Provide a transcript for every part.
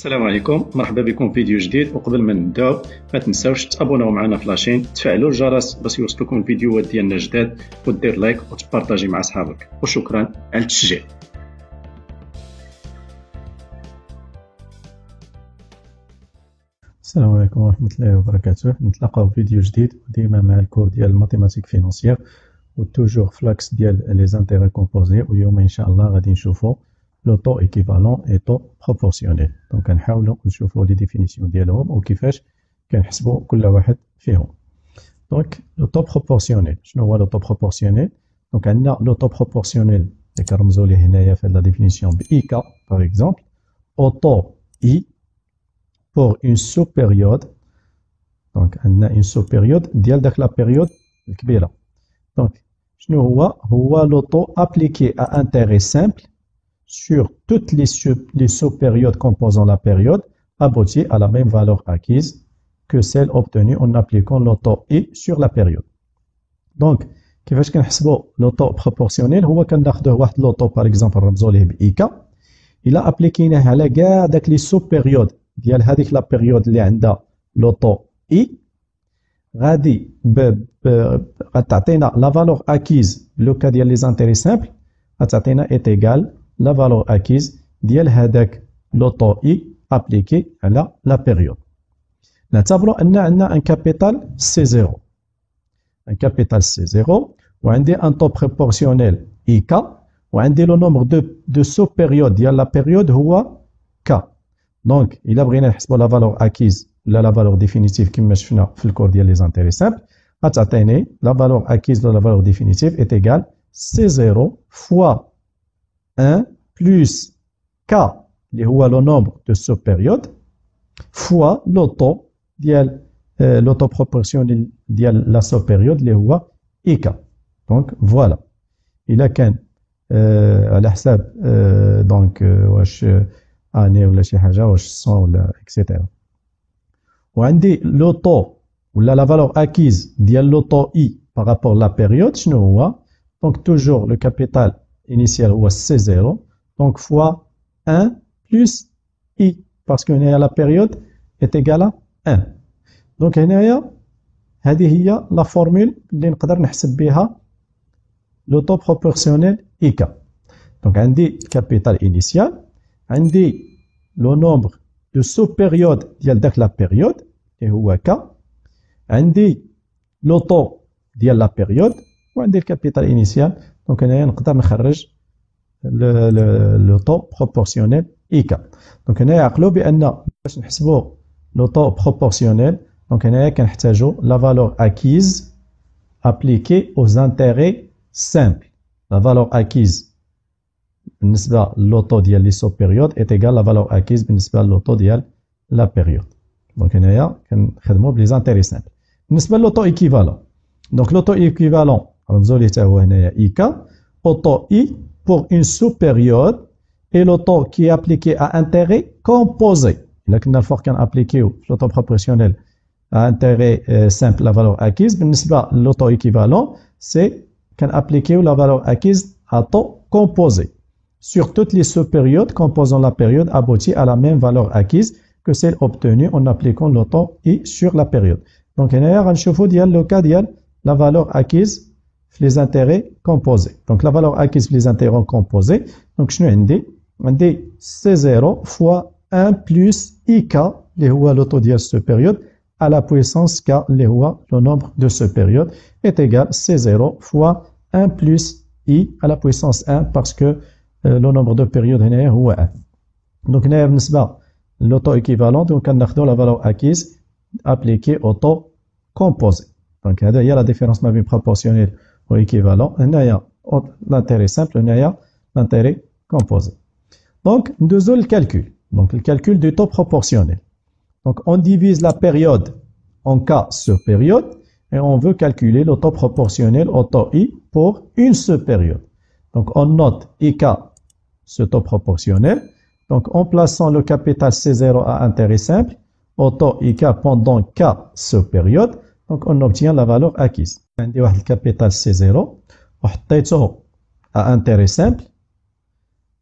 السلام عليكم، مرحبا بكم في فيديو جديد. وقبل ما نبداو ما تنساوش تابوناو معنا في لاشين، تفعلوا الجرس باش يوصلكم الفيديوهات ديالنا جداد، ودير لايك وتبارطاجي مع اصحابك. وشكرا على التشجيع. السلام عليكم ورحمة الله وبركاته. نتلاقاو في فيديو جديد وديما مع الكور ديال الماتيماتيك فينونسيير وتوجور فلاكس ديال لي زانتيري كومبوزي. واليوم ان شاء الله غادي نشوفو لو طو ايكيفالون اي طو بروبورسيونيل. دونك كنحاولو نشوفو لي ديفينيسيون ديالهم وكيفاش كنحسبو كل واحد فيهم. دونك لو طو بروبورسيونيل، شنو هو لو طو بروبورسيونيل؟ دونك عندنا لو طو بروبورسيونيل اللي كنرمزو ليه هنايا في هاد لا ديفينيسيون ب اي كا باغ اكزومبل، او طو اي pour une sous-période. Donc on a une sous-période ديال داك la période الكبيرة. Donc شنو هو le taux appliqué à intérêt simple sur toutes les sous-périodes composant la période aboutit à la même valeur acquise que celle obtenue en appliquant le taux I sur la période. Donc كيفاش كنحسبوا le taux proportionnel؟ هو كناخذوه واحد le taux par exemple نرمزو ليه ب IK، إلا أبليكيناه على كاع داك لي sous-périodes ديال هذيك لا بيريود اللي عندها لو طو اي، غادي غتعطينا لا فالور اكيز لو كا ديال لي زانتيري سامبل، غتعطينا ايت ايغال لا فالور اكيز ديال هذاك لو طو اي ابليكي على لا بيريود. نعتبروا ان عندنا ان كابيتال سي زيرو، ان كابيتال سي زيرو، وعندي ان طو بروبورسيونيل اي كا، وعندي لو نومبر دو سو بيريود ديال لا بيريود هو كا. دونك إلا بغينا نحسبو لا فالور اكيز ولا لا فالور ديفينيتيف كما شفنا في الكور ديال لي زانتيري سامبل، غتعطيني لا فالور اكيز ولا لا فالور ديفينيتيف ايت ايغال سي زيرو فوا 1 بلس كا اللي هو لو نومبر دو سو بيريود فوا لو طو ديال لو طو بروبورسيونيل ديال لا سو بيريود اللي هو اي كا. دونك فوالا، إلا كان على حساب دونك واش اني ولا شي حاجه، واش 100 ولا اكسيتيرا، وعندي لو طو ولا لا فالور اكيز ديال لو طو اي بارابور لا بيريود شنو هو؟ دونك توجور لو كابيتال انيسيال هو سي زيرو، دونك فوا 1 بلس اي باسكو هنايا لا بيريود ايت ايغالا 1. دونك هنايا هذه هي لا فورمول اللي نقدر نحسب بها لو طو بروبورسيونيل اي كا. دونك عندي كابيتال انيسيال، عندي لو نومبر دو سو بيريود ديال داك لا بيريود اللي هو كا، عندي لو طو ديال لا بيريود، وعندي الكابيتال انيسيال. دونك هنايا نقدر نخرج لو طو بروبورسيونيل اي كا. دونك هنايا عقلوا بان باش نحسبوا لو طو بروبورسيونيل، دونك هنايا كنحتاجوا لا فالور اكيز ابليكي او زانتيري سامبل. لا فالور اكيز بالنسبه للوطو ديال لي سو بيريود ايت ايغال لا فالور اكيز بالنسبه للوطو ديال لا بيريود. دونك هنايا كنخدموا بلي زانتيري سامبل. بالنسبه للوطو ايكيفالون، دونك لوطو ايكيفالون رمزوا ليه حتى هو هنايا اي كا، اوطو اي بور اون سو بيريود اي لوطو كي ابليكي ا انتيري كومبوزي. الا كنا الفوق كنابليكيو في لوطو بروبورسيونيل ا انتيري سامبل لا فالور اكيز، بالنسبه للوطو ايكيفالون سي كنابليكيو لا فالور اكيز ا طو كومبوزي sur toutes les sous-périodes composant la période aboutit à la même valeur acquise que celle obtenue en appliquant le temps I sur la période. Donc, هنايا غنشوفو ديال لو كا ديال la valeur acquise في les intérêts composés. Donc, la valeur acquise في les intérêts composés. Donc, شنو عندي؟ عندي C0 fois 1 plus IK اللي هو le taux ديال ce période à la puissance K اللي هو le nombre de ce période est égal C0 fois 1 plus I à la puissance 1 parce que لو نومبر دو بيريود هنايا هو 1. دونك هنايا بالنسبه لوطو ايكيفالون دونك كناخذوا لا فالور اكيز ابليكي او طو كومبوزي. دونك هذا هي لا ديفيرونس ما بين بروبورسيونيل و ايكيفالون. هنايا لانتيري سامبل، هنايا لانتيري كومبوزي. دونك ندوزو للكالكول. دونك الكالكول دو طو بروبورسيونيل. دونك on divise la période en cas sur période et on veut calculer le taux proportionnel au taux I pour une seule période. Donc on note IK ce taux proportionnel. Donc en plaçant le capital C0 à intérêt simple, au taux IK pendant K sous période, donc on obtient la valeur acquise. عندي واحد الكابيتال C0 وحطيته à intérêt simple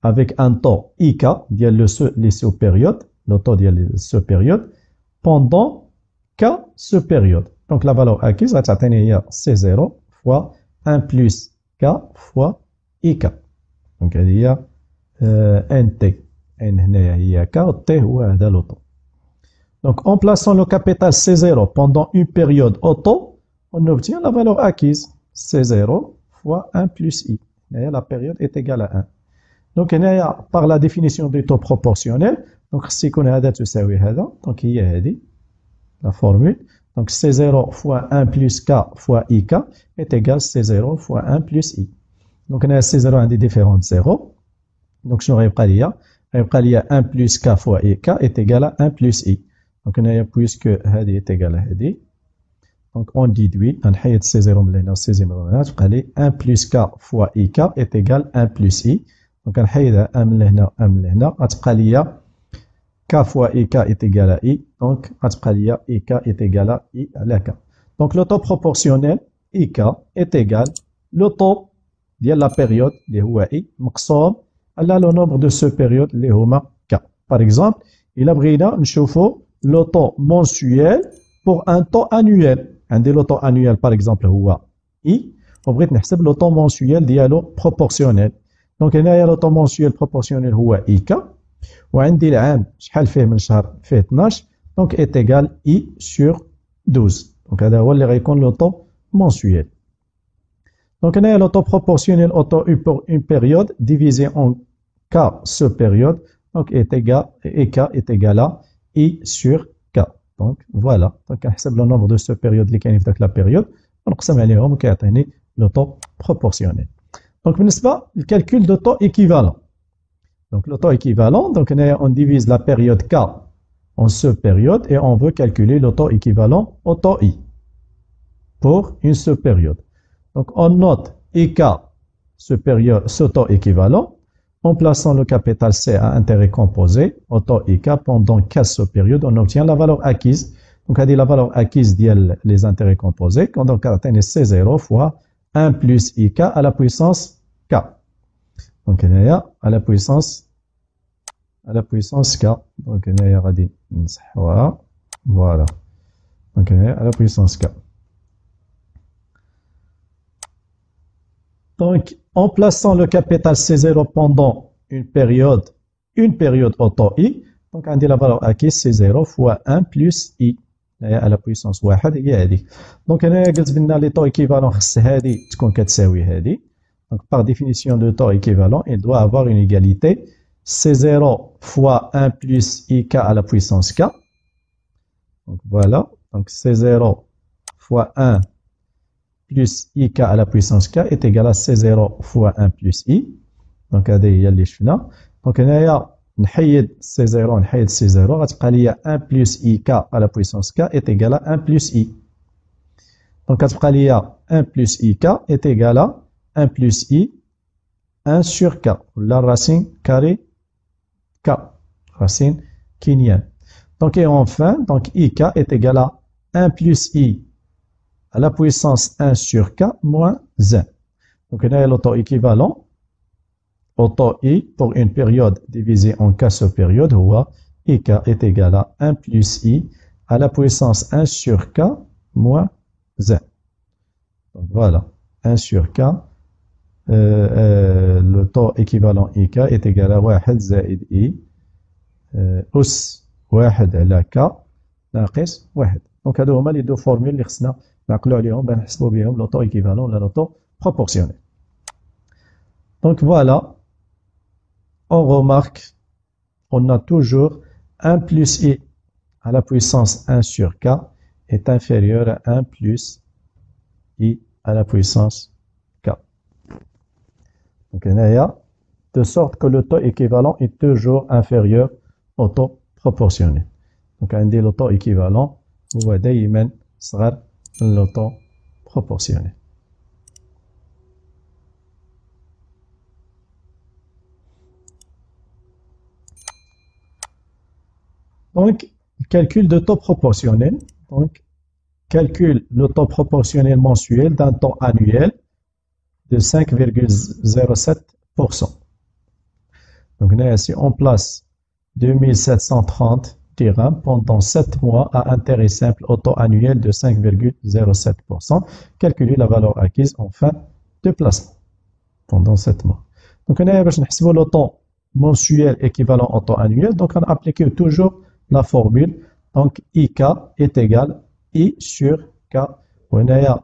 avec un taux IK ديال les sous période le taux de ce période pendant K ce période. Donc la valeur acquise va être C0 fois 1 plus K fois IK. Donc il y a NT. N هي K, T هو هذا le taux. Donc en plaçant le capital C0 pendant une période au taux, on obtient la valeur acquise C0 fois 1 plus I. La période est égale à 1. Donc par la définition du taux proportionnel, donc si on a تساوي هذا, donc هي هذه la formule. Donc C0 fois 1 plus K fois IK est égal à C0 fois 1 plus I. Donc on a C0 عندي différentes 0. Donc شنو غيبقى ليا؟ غيبقى ليا 1 plus K fois IK est égal à 1 plus I. Donc هنايا puisque هذه est égal à هذه. Donc on déduit, نحيد C0 من هنا و C0 من هنا تبقى لي 1 plus K fois IK est égal à 1 plus I. Donc نحيدها 1 من هنا 1 من هنا غتبقى ليا K fois IK est égal à I. Donc غتبقى ليا IK est égal à I على K. Donc le taux proportionnel IK est égal le taux ديال la période اللي هو I مقسوم على le nombre de ce période اللي هما K. Par exemple, إلا بغينا نشوفو le taux mensuel pour un taux annuel. عندي le taux annuel par exemple هو I وبغيت نحسب le taux mensuel ديالو proportionnel. Donc هنايا le taux mensuel proportionnel هو IK وعندي العام شحال فيه من شهر فيه 12 donc est égal I sur 12. Donc هذا هو اللي غيكون le taux mensuel. Donc هنايا le taux proportionnel au taux pour une période divisé en K ce période donc est égal K est égal à I sur K. Donc voilà. Donc نحسب le nombre de ce période اللي كاينين في داك la période ونقسم عليهم وكيعطيني le taux proportionnel. Donc بالنسبة للcalcul de taux équivalent. Donc le taux équivalent, donc on divise la période K en seule période et on veut calculer le taux équivalent au taux I pour une seule période. Donc on note IK ce taux équivalent en plaçant le capital C à intérêt composé au taux IK pendant 15 périodes, on obtient la valeur acquise. Donc on dit la valeur acquise ديال les intérêts composés, donc on obtient C0 fois 1 plus IK à la puissance K. Donc هنايا à la puissance K. Donc هنايا غادي نمسحوها. Voilà. Donc هنايا à la puissance K. Donc en plaçant le capital C0 pendant une période au taux I, donc on dit la valeur acquise C0 fois 1 plus I à la puissance 1 هي هذه. Donc هنايا قلت بنا لي taux équivalent خص هذه تكون كتساوي هذه. Donc par définition de taux équivalent, il doit avoir une égalité C0 fois 1 plus IK à la puissance K. Donc voilà, donc C0 fois 1 plus IK à la puissance K est égal à C0 fois 1 plus I. Donc هذه هي اللي شفنا. Donc هنايا نحيد C0 نحيد C0 غتبقى ليا 1 plus IK à la puissance K est égal à 1 plus I. Donc غتبقى ليا 1 plus IK est égal à 1 plus I 1 sur K, la racine carrée K, racine kinienne. Donc et enfin, donc IK est égal à 1 plus I à la puissance 1 sur K moins 1. Donc on a le taux équivalent au taux I pour une période divisée en K sur période, où IK est égal à 1 plus I à la puissance 1 sur K moins 1. Donc voilà, 1 sur K. Le taux équivalent IK est égal à 1 زائد I أس 1 على K ناقص 1. Donc هادو هما لي دو فورمول اللي خصنا نعقلو عليهم باش نحسبو بهم لو taux équivalent ولا لو taux proportionnel. Donc voilà, on remarque, on a toujours 1 plus I à la puissance 1 sur K est inférieur à 1 plus I à la puissance K. Donc, de sorte que le taux équivalent est toujours inférieur au taux proportionnel. Donc, on dit le taux équivalent هو دائما صغر من le taux proportionnel. Donc, calcul de taux proportionnel. Donc, calcule le taux proportionnel mensuel d'un taux annuel de 5,07%. Donc, là, si on place 2730 dirhams pendant 7 mois à intérêt simple au taux annuel de 5,07%. Calculer la valeur acquise en fin de placement pendant 7 mois. Donc, on a le taux mensuel équivalent au taux annuel. Donc, on a appliqué toujours la formule. Donc, IK est égal I sur K. On a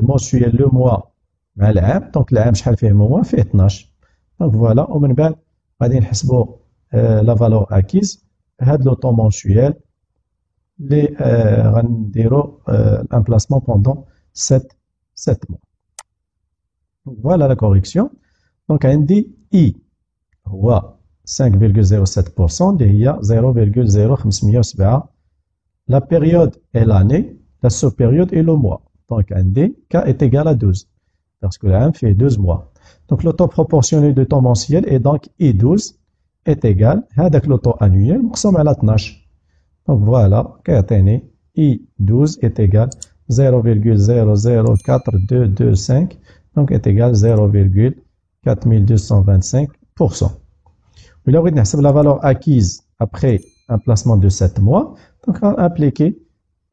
mensuel le mois مع العام. Donc, العام شحال فيه mois فيه 12. Donc, voilà. ومن بعد غادي نحسبوا la valeur acquise. هاد le taux mensuel اللي غنديروا l'emplacement pendant 7 mois. Donc, voilà la correction. Donc, عندي I هو 5,07% اللي هي 0,0507. La période est l'année, la sous-période est le mois. Donc, عندي K est égal à 12 parce que l'AM fait 12 mois. Donc, le taux proportionnel du taux mensuel est donc I12 est égal à le taux annuel مقسوم على 12. Donc, voilà, كيعطيني I12 est égal 0,004225 donc est égal 0,4225%. Là, on va la valeur acquise après un placement de 7 mois. Donc, on va appliquer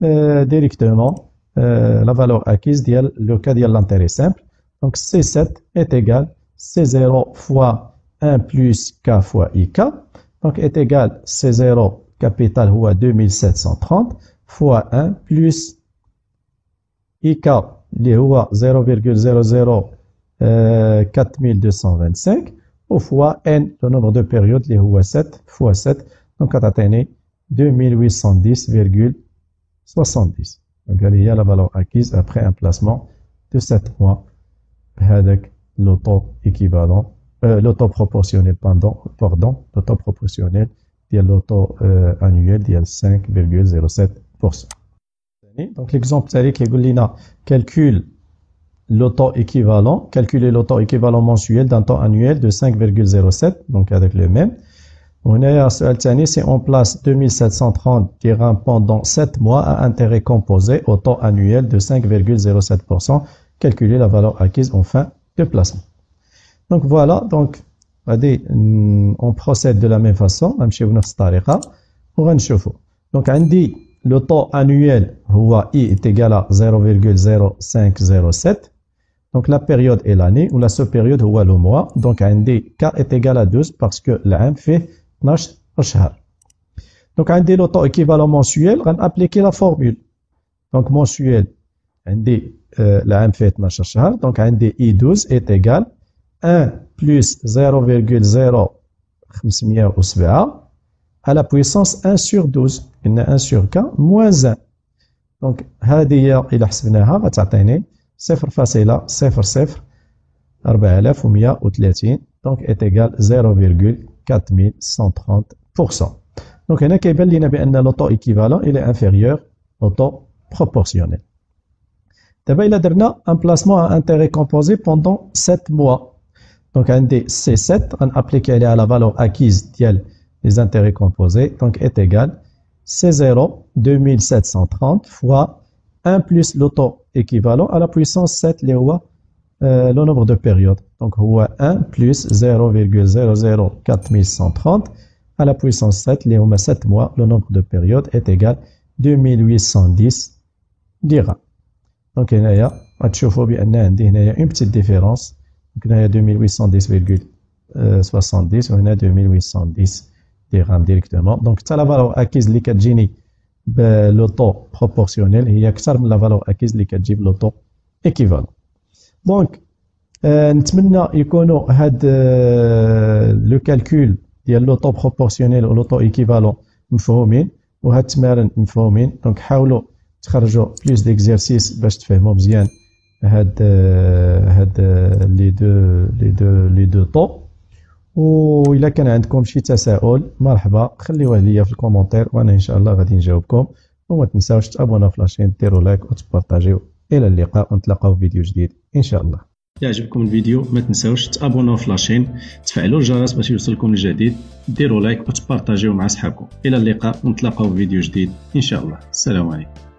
directement la valeur acquise dans le cas de l'intérêt simple. Donc, C7 est égal C0 fois 1 plus K fois IK. Donc, est égal C0 capital ou 2730 fois 1 plus IK اللي هو 0,004225 fois n le nombre de périodes اللي هو 7 fois 7 donc غتعطيني 2810,70. Donc هذه هي la valeur acquise après un placement de 7 mois بهذاك le taux équivalent le taux proportionnel pardon le taux proportionnel ديال le taux annuel ديال 5,07%. Donc l'exemple تاعي كيقول لنا calcule le taux équivalent, calculer le taux équivalent mensuel d'un taux annuel de 5,07, donc avec le même. On a si on place 2730 dirhams pendant 7 mois à intérêt composé au taux annuel de 5,07%, calculer la valeur acquise en fin de placement. Donc voilà, donc on procède de la même façon, donc on dit le taux annuel I est égal à 0,0507. Donc la période est l'année ou la sous-période est le mois. Donc عندي K est égal à 12 parce que l'AM fait 12 شهر. Donc عندي le taux équivalent mensuel, on appliquer la formule. Donc mensuel عندي l'AM fait 12 شهر. Donc عندي I12 est égal 1 plus 0,0507 à la puissance 1 sur 12. Il y a 1 sur K moins 1. Donc هذه إلى حسبناها غتعطيني 0,004130 donc est égal 0,4130%. Donc هنا كيبان لنا بأن le taux équivalent il est inférieur au taux proportionnel. دابا إلا درنا un placement à intérêt composé pendant 7 mois. Donc عندي C7 غنappliquer عليها la valeur acquise ديال les intérêts composés donc est égal C0 2730 fois 1 plus le taux équivalent à la puissance 7 اللي هو le nombre de périodes. Donc هو 1 plus 0,00430 à la puissance 7 اللي هما 7 mois le nombre de périodes est égal 2810 dirhams. Donc هنايا غتشوفوا بأن عندي هنايا une petite différence. Donc هنايا 2810,70 وهنا 2810 dirhams directement. Donc حتى la valeur acquise اللي كتجيني le taux proportionnel هي أكثر من la valeur acquise اللي كتجيب le taux équivalent. Donc نتمنى يكونوا هاد لو كالكول ديال لو طو بروبورسيونيل و لو طو ايكيفالون مفهومين وهاد التمارين مفهومين. دونك حاولوا تخرجوا بلوس ديكزيرسيس باش تفهموا مزيان هاد لي دو طو. و الا كان عندكم شي تساؤل مرحبا خليوه ليا في الكومونتير وانا ان شاء الله غادي نجاوبكم. وما تنساوش تابونا في لاشين ديروا لايك وتبارطاجيو. الى اللقاء ونتلاقاو في فيديو جديد ان شاء الله. يعجبكم الفيديو ما تنساوش تابوناو في لاشين تفعلوا الجرس باش يوصلكم الجديد ديروا لايك وتبارطاجيو مع اصحابكم. الى اللقاء ونتلاقاو في فيديو جديد ان شاء الله. السلام عليكم.